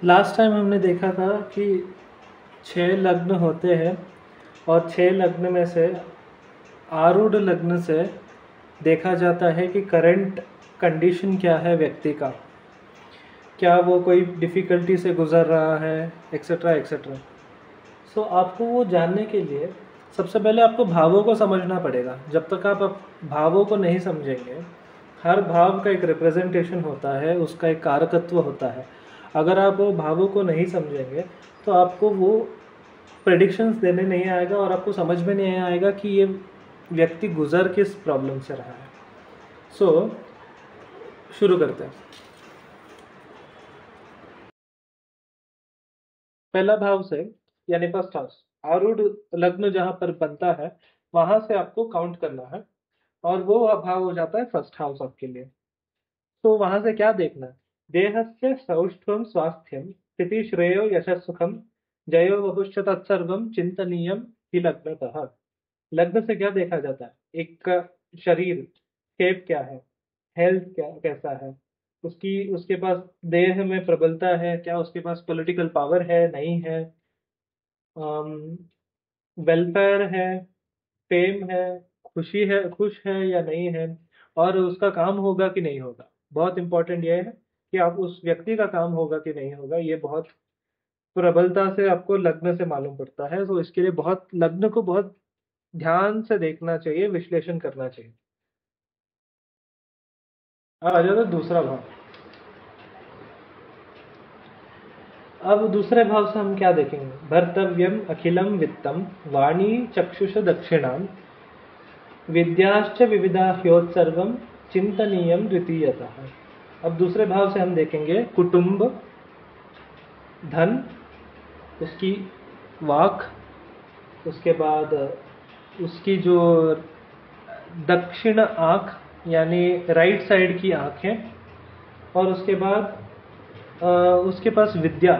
Last time हमने देखा था कि 6 लग्न होते हैं और 6 लग्न में से आरूढ़ लग्न से देखा जाता है कि करंट कंडीशन क्या है व्यक्ति का, क्या वो कोई डिफ़िकल्टी से गुज़र रहा है, एक्सेट्रा एक्सेट्रा। सो आपको वो जानने के लिए सबसे पहले आपको भावों को समझना पड़ेगा। जब तक आप भावों को नहीं समझेंगे, हर भाव का एक रिप्रेजेंटेशन होता है, उसका एक कारकत्व होता है। अगर आप वो भावों को नहीं समझेंगे तो आपको वो प्रेडिक्शंस देने नहीं आएगा और आपको समझ में नहीं आएगा कि ये व्यक्ति गुज़र किस प्रॉब्लम से रहा है। सो शुरू करते हैं। पहला भाव से यानी फर्स्ट हाउस, आरूढ़ लग्न जहाँ पर बनता है वहां से आपको काउंट करना है और वो भाव हो जाता है फर्स्ट हाउस आपके लिए। तो वहां से क्या देखना है? देहस्य सौष्ठवम स्वास्थ्यम स्थिति श्रेयो यशः सुखम जयो वपुष्य तत्सर्वम चिंतनीयम ही लग्नतः। लग्न से क्या देखा जाता है? एक का शरीर शेप क्या है, हेल्थ क्या कैसा है, उसकी उसके पास देह में प्रबलता है क्या, उसके पास पॉलिटिकल पावर है नहीं है, वेलफेयर है, फेम है, खुशी है, खुश है या नहीं है, और उसका काम होगा कि नहीं होगा। बहुत इंपॉर्टेंट ये है कि आप उस व्यक्ति का काम होगा कि नहीं होगा, ये बहुत प्रबलता से आपको लग्न से मालूम पड़ता है। तो इसके लिए बहुत लग्न को बहुत ध्यान से देखना चाहिए, विश्लेषण करना चाहिए। अब आ जाता है दूसरा भाव। अब दूसरे भाव से हम क्या देखेंगे? भर्तव्यम अखिलम वित्तम वाणी चक्षुष दक्षिणाम विद्याश्च विविधा ह्योत्सर्गम चिंतनीयम द्वितीयतः। अब दूसरे भाव से हम देखेंगे कुटुंब, धन, उसकी वाक, उसके बाद उसकी जो दक्षिण आँख यानी राइट साइड की आँख है, और उसके बाद उसके पास विद्या,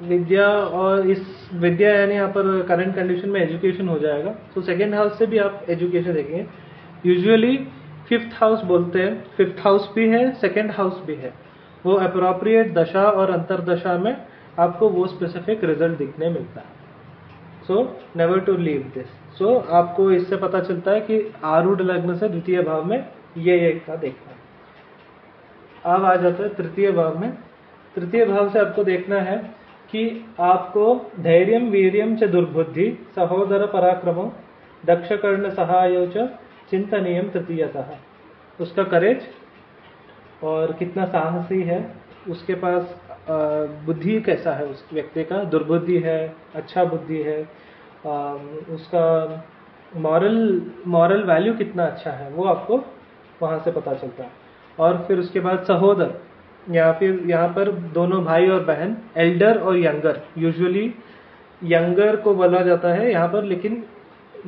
विद्या और इस विद्या यानी यहाँ पर करंट कंडीशन में एजुकेशन हो जाएगा। तो सेकेंड हाउस से भी आप एजुकेशन देखेंगे। यूजुअली फिफ्थ हाउस बोलते हैं, फिफ्थ हाउस भी है, सेकेंड हाउस भी है। वो अप्रोप्रिएट दशा और अंतरदशा में आपको वो स्पेसिफिक रिजल्ट दिखने मिलता है। So never to leave this. So आपको इससे पता चलता है कि आरूढ़ लग्न से द्वितीय भाव में ये एक का देखना है। अब आ जाता है तृतीय भाव में। तृतीय भाव से आपको देखना है कि आपको धैर्यम वीर्यम च दुर्बुद्धि सहोदर पराक्रमो दक्ष कर्ण सहायो च चिंतनीयम तृतीयतः। उसका करेज और कितना साहसी है, उसके पास बुद्धि कैसा है, उस व्यक्ति का दुर्बुद्धि है, अच्छा बुद्धि है, उसका मॉरल मॉरल वैल्यू कितना अच्छा है, वो आपको वहाँ से पता चलता है। और फिर उसके बाद सहोदर, या फिर यहाँ पर दोनों भाई और बहन, एल्डर और यंगर। यूजुअली यंगर को बोला जाता है यहाँ पर, लेकिन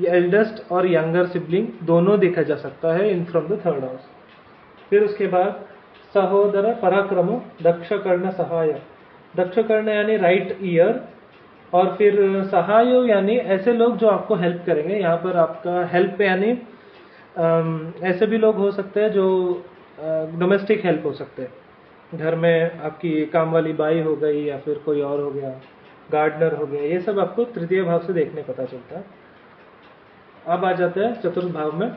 एल्डेस्ट और यंगर सिबलिंग दोनों देखा जा सकता है in from the third house. फिर उसके बाद सहोदर पराक्रमो दक्ष कर्ण सहाय। दक्ष कर्ण यानी राइट ईयर, और फिर सहायो यानी ऐसे लोग जो आपको हेल्प करेंगे। यहाँ पर आपका हेल्प यानी ऐसे भी लोग हो सकते हैं जो डोमेस्टिक हेल्प हो सकते हैं। घर में आपकी काम वाली बाई हो गई या फिर कोई और हो गया, गार्डनर हो गया, ये सब आपको तृतीय भाव से देखने पता चलता है। अब आ जाते हैं चतुर्थ भाव में।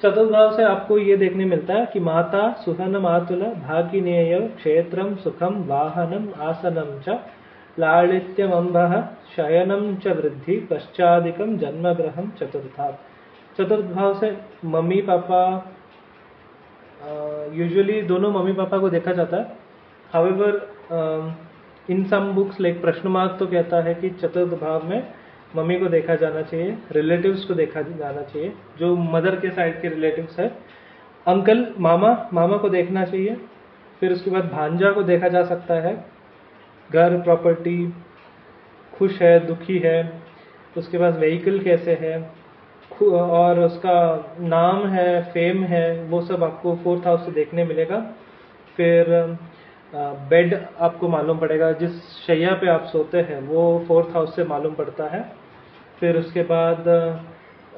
चतुर्थ भाव से आपको ये देखने मिलता है कि माता सुहन मातुल भागिनेय क्षेत्रम सुखम वाहनम आसनम च लालित्यम अम्बः शयनम च वृद्धि पश्चादिकम जन्म ग्रहम चतुर्था। चतुर्थ भाव से मम्मी पापा, यूजुअली दोनों मम्मी पापा को देखा जाता है। However in some books like प्रश्न मार्क तो कहता है कि चतुर्थ भाव में मम्मी को देखा जाना चाहिए, रिलेटिव्स को देखा जाना चाहिए, जो मदर के साइड के रिलेटिव्स है, अंकल मामा, मामा को देखना चाहिए। फिर उसके बाद भांजा को देखा जा सकता है, घर प्रॉपर्टी, खुश है दुखी है, उसके पास व्हीकल कैसे है, और उसका नाम है, फेम है, वो सब आपको फोर्थ हाउस से देखने मिलेगा। फिर बेड आपको मालूम पड़ेगा, जिस शैया पे आप सोते हैं वो फोर्थ हाउस से मालूम पड़ता है। फिर उसके बाद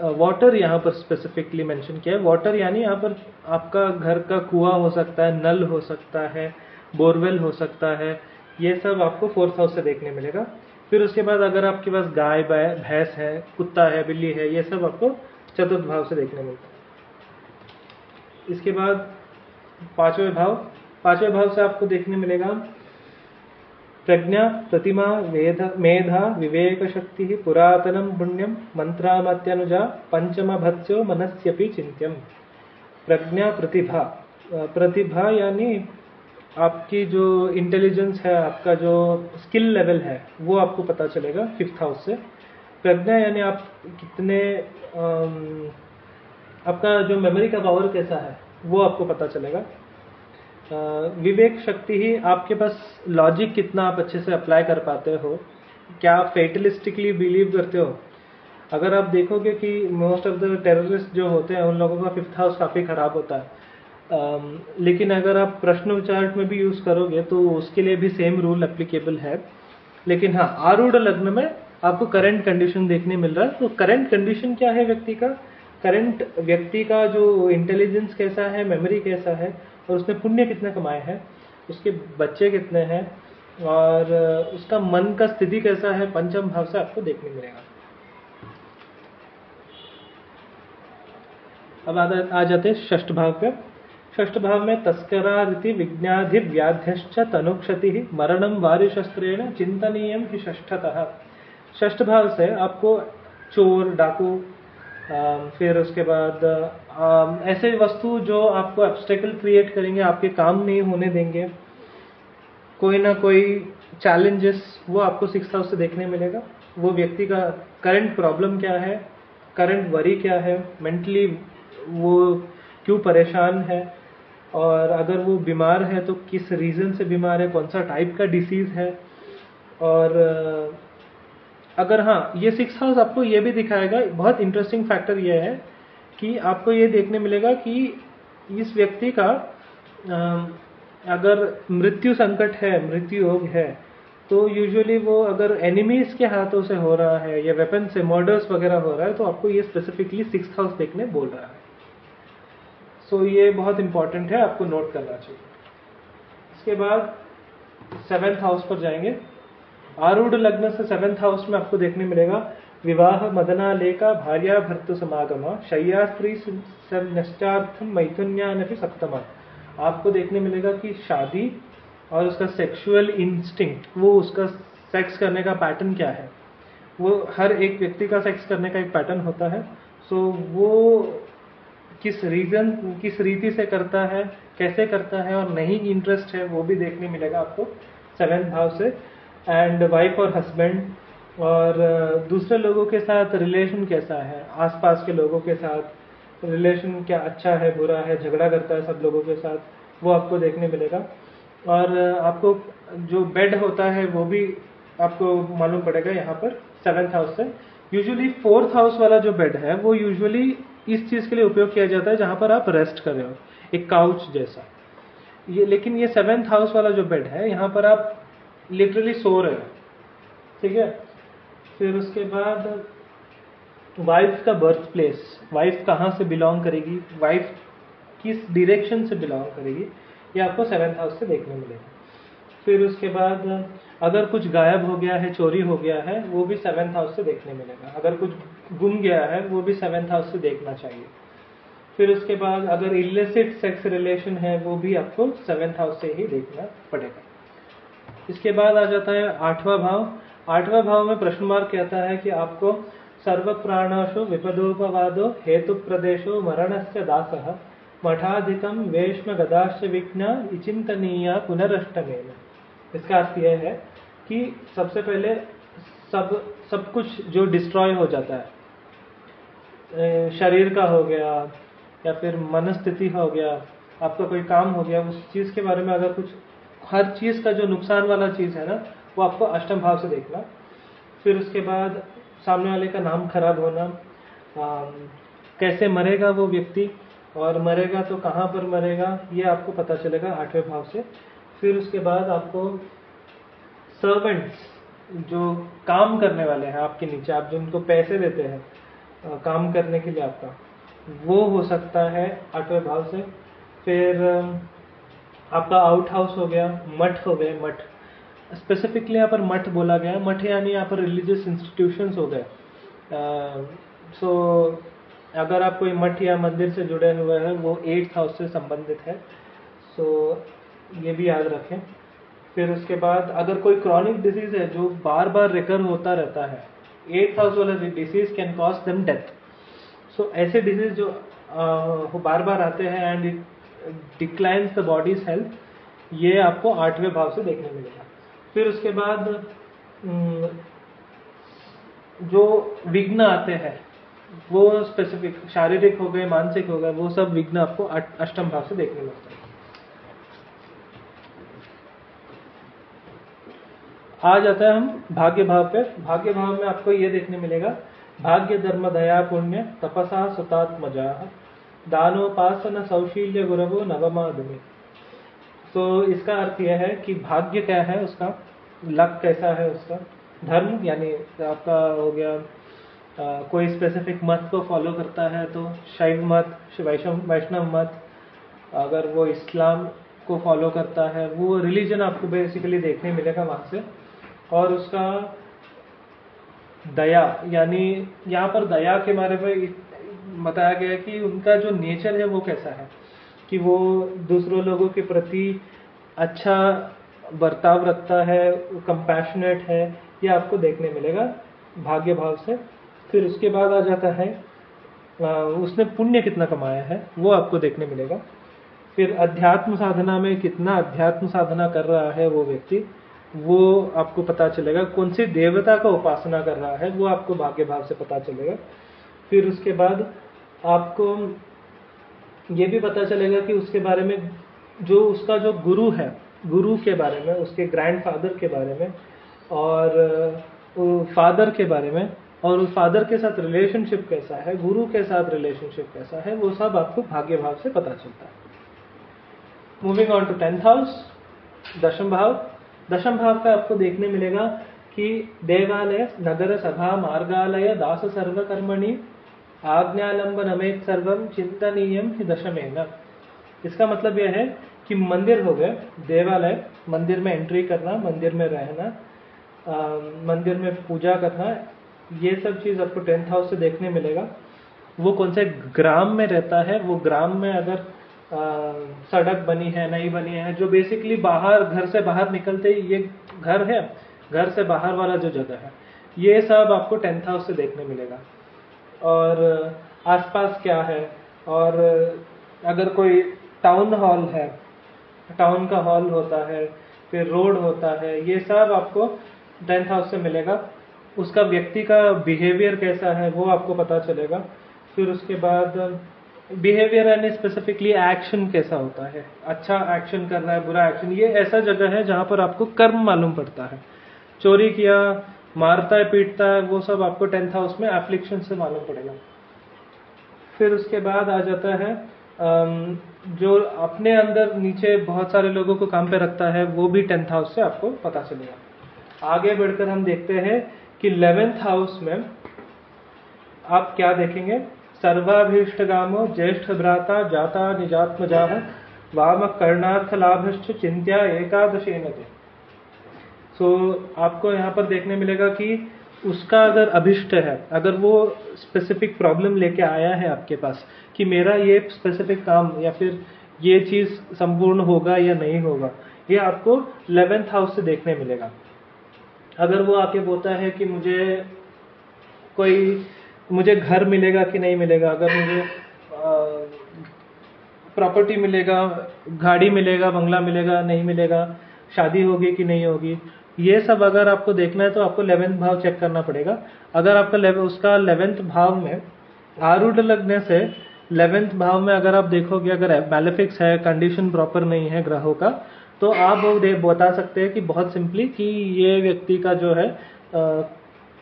वाटर यहाँ पर स्पेसिफिकली मेंशन किया है। वाटर यानी यहाँ पर आपका घर का कुआं हो सकता है, नल हो सकता है, बोरवेल हो सकता है, ये सब आपको फोर्थ हाउस से देखने मिलेगा। फिर उसके बाद अगर आपके पास गाय भैंस है, कुत्ता है, बिल्ली है, ये सब आपको चतुर्थ भाव से देखने मिलता है। इसके बाद पांचवें भाव से आपको देखने मिलेगा प्रज्ञा, प्रतिमा, मेधा, विवेक शक्ति, पुरातनम पुण्यम, मंत्रामत्यनुजा, पंचम भत्स्यो मनस्यपि चिंत्यम। प्रज्ञा, प्रतिभा यानी आपकी जो इंटेलिजेंस है, आपका जो स्किल लेवल है, वो आपको पता चलेगा फिफ्थ हाउस से। प्रज्ञा यानी आप कितने आपका जो मेमोरी का पावर कैसा है, वो आपको पता चलेगा। विवेक शक्ति ही आपके पास लॉजिक कितना आप अच्छे से अप्लाई कर पाते हो, क्या आप फेटलिस्टिकली बिलीव करते हो। अगर आप देखोगे कि मोस्ट ऑफ द टेररिस्ट जो होते हैं उन लोगों का फिफ्थ हाउस काफ़ी ख़राब होता है, लेकिन अगर आप प्रश्न चार्ट में भी यूज़ करोगे तो उसके लिए भी सेम रूल एप्लीकेबल है। लेकिन हाँ, आरूढ़ लग्न में आपको करंट कंडीशन देखने मिल रहा है। तो करंट कंडीशन क्या है व्यक्ति का, करंट व्यक्ति का जो इंटेलिजेंस कैसा है, मेमोरी कैसा है, और उसने पुण्य कितना कमाए हैं, उसके बच्चे कितने हैं, और उसका मन का स्थिति कैसा है, पंचम भाव से आपको देखने मिलेगा। अब आ जाते हैं षष्ठ भाव पे। षष्ठ भाव में तस्करा रीति विज्ञाधि व्याध्यश्च तनुक्षति मरणम वारिशस्त्रेण चिंतनीयम ही षष्ठतः। षष्ठ भाव से आपको चोर, डाकू, फिर उसके बाद ऐसे वस्तु जो आपको ऑब्स्टेकल क्रिएट करेंगे, आपके काम नहीं होने देंगे, कोई ना कोई चैलेंजेस, वो आपको सिक्स्थ हाउस से देखने मिलेगा। वो व्यक्ति का करंट प्रॉब्लम क्या है, करंट वरी क्या है, मेंटली वो क्यों परेशान है, और अगर वो बीमार है तो किस रीज़न से बीमार है, कौन सा टाइप का डिसीज़ है। और अगर हाँ, ये सिक्स हाउस आपको ये भी दिखाएगा, बहुत इंटरेस्टिंग फैक्टर ये है कि आपको ये देखने मिलेगा कि इस व्यक्ति का अगर मृत्यु संकट है, मृत्यु योग है, तो यूजुअली वो अगर एनिमीज के हाथों से हो रहा है या वेपन से मर्डर्स वगैरह हो रहा है, तो आपको ये स्पेसिफिकली सिक्स हाउस देखने बोल रहा है। सो ये बहुत इंपॉर्टेंट है, आपको नोट करना चाहिए। इसके बाद सेवेंथ हाउस पर जाएंगे। आरूढ़ लग्न से सेवेंथ हाउस में आपको देखने मिलेगा विवाह, मदनालेका, भार्या भर्तृ समागम, शय्या स्त्री नष्टार्थम, मैथुन्यानपि सप्तमा। आपको देखने मिलेगा कि शादी और उसका सेक्सुअल इंस्टिंक्ट, वो उसका सेक्स करने का पैटर्न क्या है, वो हर एक व्यक्ति का सेक्स करने का एक पैटर्न होता है। सो वो किस रीति से करता है, कैसे करता है, और नहीं इंटरेस्ट है, वो भी देखने मिलेगा आपको सेवेंथ भाव से। एंड वाइफ और हस्बैंड, और दूसरे लोगों के साथ रिलेशन कैसा है, आसपास के लोगों के साथ रिलेशन क्या अच्छा है, बुरा है, झगड़ा करता है सब लोगों के साथ, वो आपको देखने मिलेगा। और आपको जो बेड होता है वो भी आपको मालूम पड़ेगा यहाँ पर सेवेंथ हाउस से। यूजुअली फोर्थ हाउस वाला जो बेड है वो यूजुअली इस चीज़ के लिए उपयोग किया जाता है जहाँ पर आप रेस्ट कर रहे हो, एक काउच जैसा ये। लेकिन ये सेवेंथ हाउस वाला जो बेड है, यहाँ पर आप लिटरली सो रहे हो, ठीक है। फिर उसके बाद वाइफ का बर्थ प्लेस, वाइफ कहाँ से बिलोंग करेगी, वाइफ किस डायरेक्शन से बिलोंग करेगी, ये आपको सेवेंथ हाउस से देखने मिलेगा। फिर उसके बाद अगर कुछ गायब हो गया है, चोरी हो गया है, वो भी सेवेंथ हाउस से देखने मिलेगा। अगर कुछ गुम गया है, वो भी सेवेंथ हाउस से देखना चाहिए। फिर उसके बाद अगर इलिसिट सेक्स रिलेशन है, वो भी आपको सेवेंथ हाउस से ही देखना पड़ेगा। इसके बाद आ जाता है आठवां भाव। आठवां भाव में प्रश्न मार्क कहता है कि आपको सर्व प्राणाशो विपदोपवादो हेतु प्रदेशो मरणस्य दासः मठाधिकम वेश्म गदाश्च विघ्न विचिंतनीय पुनरष्टमेन। इसका अर्थ यह है कि सबसे पहले सब कुछ जो डिस्ट्रॉय हो जाता है, शरीर का हो गया या फिर मनस्थिति हो गया, आपका कोई काम हो गया, उस चीज़ के बारे में अगर कुछ, हर चीज़ का जो नुकसान वाला चीज़ है ना, वो आपको अष्टम भाव से देखना। फिर उसके बाद सामने वाले का नाम खराब होना, कैसे मरेगा वो व्यक्ति, और मरेगा तो कहाँ पर मरेगा, ये आपको पता चलेगा आठवें भाव से। फिर उसके बाद आपको सर्वेंट्स, जो काम करने वाले हैं आपके नीचे, आप जो उनको पैसे देते हैं, काम करने के लिए आपका, वो हो सकता है 8वें भाव से। फिर आपका आउट हाउस हो गया, मठ हो गए, मठ स्पेसिफिकली यहाँ पर मठ बोला गया है। मठ यानी यहाँ पर रिलीजियस इंस्टीट्यूशंस हो गए। सो अगर आप कोई मठ या मंदिर से जुड़े हुए हैं, वो 8th हाउस से संबंधित है। सो ये भी याद रखें। फिर उसके बाद अगर कोई क्रॉनिक डिजीज है जो बार बार रिकर होता रहता है, 8th हाउस वाला disease can cause them death. So ऐसे डिजीज जो बार बार आते हैं and it declines the body's health, ये आपको 8वें भाव से देखने मिलेगा। फिर उसके बाद जो विघ्न आते हैं, वो स्पेसिफिक शारीरिक हो गए, मानसिक हो गए, वो सब विघ्न आपको 8म भाव से देखने लगता है। आ जाता है हम भाग्य भाव पे। भाग्य भाव में आपको ये देखने मिलेगा, भाग्य धर्म दया पुण्य तपसा सुतात्मजा दानोपासन सौशील्य गुरवो नवमादुमि। तो इसका अर्थ यह है कि भाग्य क्या है, उसका लक कैसा है उसका। धर्म यानी आपका हो गया कोई स्पेसिफिक मत को फॉलो करता है, तो शैव मत, वैष्णव मत, अगर वो इस्लाम को फॉलो करता है, वो रिलीजन आपको बेसिकली देखने मिलेगा वहाँ से। और उसका दया, यानी यहाँ पर दया के बारे में बताया गया है कि उनका जो नेचर है वो कैसा है, कि वो दूसरों लोगों के प्रति अच्छा बर्ताव रखता है, कंपैशनेट है, ये आपको देखने मिलेगा भाग्य भाव से। फिर उसके बाद आ जाता है उसने पुण्य कितना कमाया है, वो आपको देखने मिलेगा। फिर अध्यात्म साधना में कितना अध्यात्म साधना कर रहा है वो व्यक्ति, वो आपको पता चलेगा। कौन सी देवता का उपासना कर रहा है, वो आपको भाग्य भाव से पता चलेगा। फिर उसके बाद आपको ये भी पता चलेगा कि उसके बारे में, जो उसका जो गुरु है, गुरु के बारे में, उसके ग्रैंडफादर के बारे में, और फादर के बारे में, और उस फादर के साथ रिलेशनशिप कैसा है, गुरु के साथ रिलेशनशिप कैसा है, वो सब आपको भाग्य भाव से पता चलता है। Moving on to 10th house, दशम भाव। दशम भाव का आपको देखने मिलेगा कि देवालय नगर सभा मार्गालय दास सर्वकर्मणि आज्ञालंबनमेत सर्वम चिंतनीयम ही दशमेन। इसका मतलब यह है कि मंदिर हो गए, देवालय, मंदिर में एंट्री करना, मंदिर में रहना, मंदिर में पूजा करना, ये सब चीज आपको 10th हाउस से देखने मिलेगा। वो कौन से ग्राम में रहता है, वो ग्राम में अगर सड़क बनी है, नहीं बनी है, जो बेसिकली बाहर, घर से बाहर निकलते ही ये घर है, घर से बाहर वाला जो जगह है, ये सब आपको 10th हाउस से देखने मिलेगा। और आसपास क्या है, और अगर कोई टाउन हॉल है, टाउन का हॉल होता है, फिर रोड होता है, ये सब आपको 10th हाउस से मिलेगा। उसका व्यक्ति का बिहेवियर कैसा है वो आपको पता चलेगा। फिर उसके बाद बिहेवियर यानी स्पेसिफिकली एक्शन कैसा होता है, अच्छा एक्शन कर रहा है, बुरा एक्शन, ये ऐसा जगह है जहां पर आपको कर्म मालूम पड़ता है। चोरी किया, मारता है, पीटता है, वो सब आपको 10th हाउस में एप्लिकेशन से मालूम पड़ेगा। फिर उसके बाद आ जाता है जो अपने अंदर नीचे बहुत सारे लोगों को काम पे रखता है, वो भी 10th हाउस से आपको पता चलेगा। आगे बढ़कर हम देखते हैं कि 11th हाउस में आप क्या देखेंगे। सर्वाभीष्टगामो ज्येष्ठ भ्राता जाता निजात्मजा वाम कर्णार्थ लाभश्च चिंत्या एकादशेन ते। सो आपको यहाँ पर देखने मिलेगा कि उसका अगर अभिष्ट है, अगर वो स्पेसिफिक प्रॉब्लम लेके आया है आपके पास कि मेरा ये स्पेसिफिक काम या फिर ये चीज संपूर्ण होगा या नहीं होगा, ये आपको 11th हाउस से देखने मिलेगा। अगर वो आके बोलता है कि मुझे घर मिलेगा कि नहीं मिलेगा, अगर मुझे प्रॉपर्टी मिलेगा, गाड़ी मिलेगा, बंगला मिलेगा, नहीं मिलेगा, शादी होगी कि नहीं होगी, ये सब अगर आपको देखना है तो आपको 11th भाव चेक करना पड़ेगा। अगर आपका उसका 11th भाव में आरूढ़ लगने से 11th भाव में अगर आप देखोगे, अगर मैलेफिक्स है, कंडीशन प्रॉपर नहीं है ग्रहों का, तो आप वो बता सकते हैं कि बहुत सिंपली कि ये व्यक्ति का जो है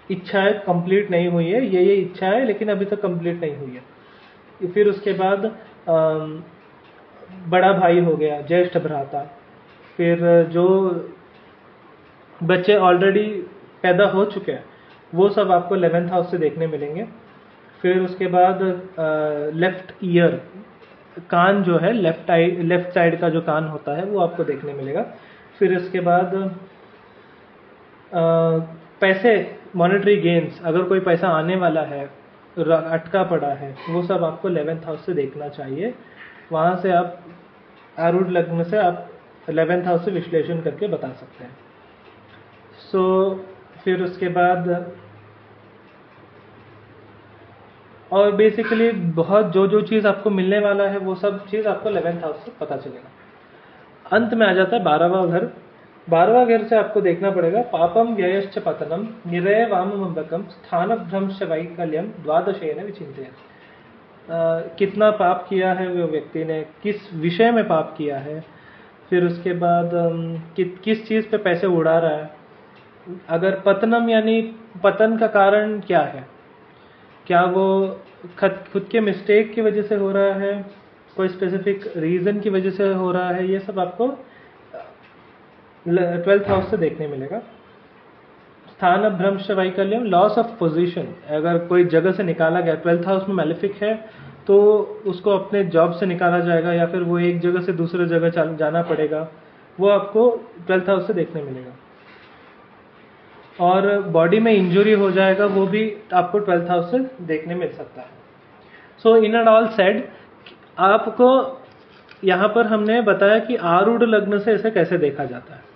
इच्छाएं कंप्लीट नहीं हुई है, ये इच्छा है लेकिन अभी तक कंप्लीट नहीं हुई है। फिर उसके बाद बड़ा भाई हो गया, ज्येष्ठ भ्राता, फिर जो बच्चे ऑलरेडी पैदा हो चुके हैं वो सब आपको 11th हाउस से देखने मिलेंगे। फिर उसके बाद लेफ्ट ईयर, कान जो है लेफ्ट साइड का जो कान होता है वो आपको देखने मिलेगा। फिर इसके बाद पैसे, मॉनेटरी गेन्स, अगर कोई पैसा आने वाला है, अटका पड़ा है, वो सब आपको 11th हाउस से देखना चाहिए। वहाँ से आप आरूढ़ लग्न से आप 11th हाउस से विश्लेषण करके बता सकते हैं। फिर उसके बाद और बेसिकली बहुत जो चीज़ आपको मिलने वाला है वो सब चीज़ आपको 11th हाउस से पता चलेगा। अंत में आ जाता है 12वां घर। 12वां घर से आपको देखना पड़ेगा पापम व्ययश्च पतनम निरय वाममंबकम स्थान भ्रंश वैकल्यम द्वादशेन विचिंतयेत्। कितना पाप किया है वो व्यक्ति ने, किस विषय में पाप किया है, फिर उसके बाद किस चीज़ पे पैसे उड़ा रहा है। अगर पतनम यानी पतन का कारण क्या है, क्या वो खुद के मिस्टेक की वजह से हो रहा है, कोई स्पेसिफिक रीज़न की वजह से हो रहा है, ये सब आपको 12th हाउस से देखने मिलेगा। स्थान भ्रंश वैकल्यम, लॉस ऑफ पोजीशन, अगर कोई जगह से निकाला गया, 12th हाउस में मैलेफिक है तो उसको अपने जॉब से निकाला जाएगा या फिर वो एक जगह से दूसरे जगह जाना पड़ेगा, वो आपको 12th हाउस से देखने मिलेगा। और बॉडी में इंजुरी हो जाएगा, वो भी आपको 12th हाउस से देखने मिल सकता है। सो इन एंड ऑल सेड, आपको यहाँ पर हमने बताया कि आरूढ़ लग्न से इसे कैसे देखा जाता है।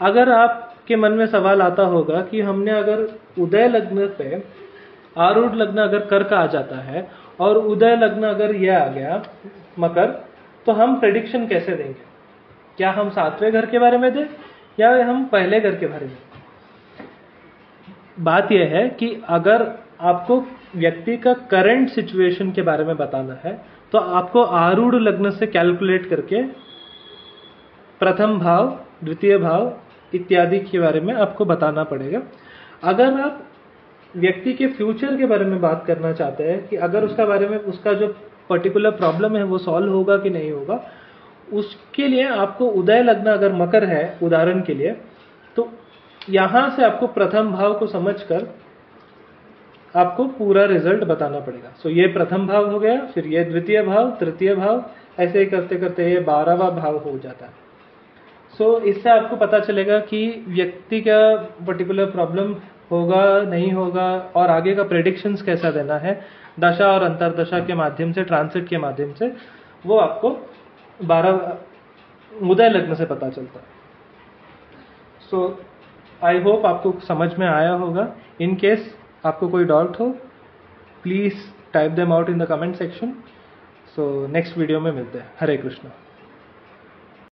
अगर आपके मन में सवाल आता होगा कि हमने अगर उदय लग्न पे आरूढ़ लग्न अगर कर्क आ जाता है और उदय लग्न अगर यह आ गया मकर, तो हम प्रेडिक्शन कैसे देंगे? क्या हम 7वें घर के बारे में दें या हम पहले घर के बारे में? बात यह है कि अगर आपको व्यक्ति का करंट सिचुएशन के बारे में बताना है तो आपको आरूढ़ लग्न से कैलकुलेट करके प्रथम भाव, द्वितीय भाव इत्यादि के बारे में आपको बताना पड़ेगा। अगर आप व्यक्ति के फ्यूचर के बारे में बात करना चाहते हैं कि अगर उसका बारे में, उसका जो पर्टिकुलर प्रॉब्लम है वो सॉल्व होगा कि नहीं होगा, उसके लिए आपको उदय लग्न अगर मकर है उदाहरण के लिए, तो यहां से आपको प्रथम भाव को समझकर आपको पूरा रिजल्ट बताना पड़ेगा। सो ये प्रथम भाव हो गया, फिर ये द्वितीय भाव, तृतीय भाव, ऐसे ही करते करते ये 12वां भाव हो जाता है। सो इससे आपको पता चलेगा कि व्यक्ति का पर्टिकुलर प्रॉब्लम होगा नहीं होगा और आगे का प्रेडिक्शंस कैसा देना है दशा और अंतरदशा के माध्यम से, ट्रांसिट के माध्यम से, वो आपको 12 उदय लग्न से पता चलता है। सो आई होप आपको समझ में आया होगा। इन केस आपको कोई डाउट हो, please type them out in the comment section. So next video में मिलते हैं। हरे कृष्णा।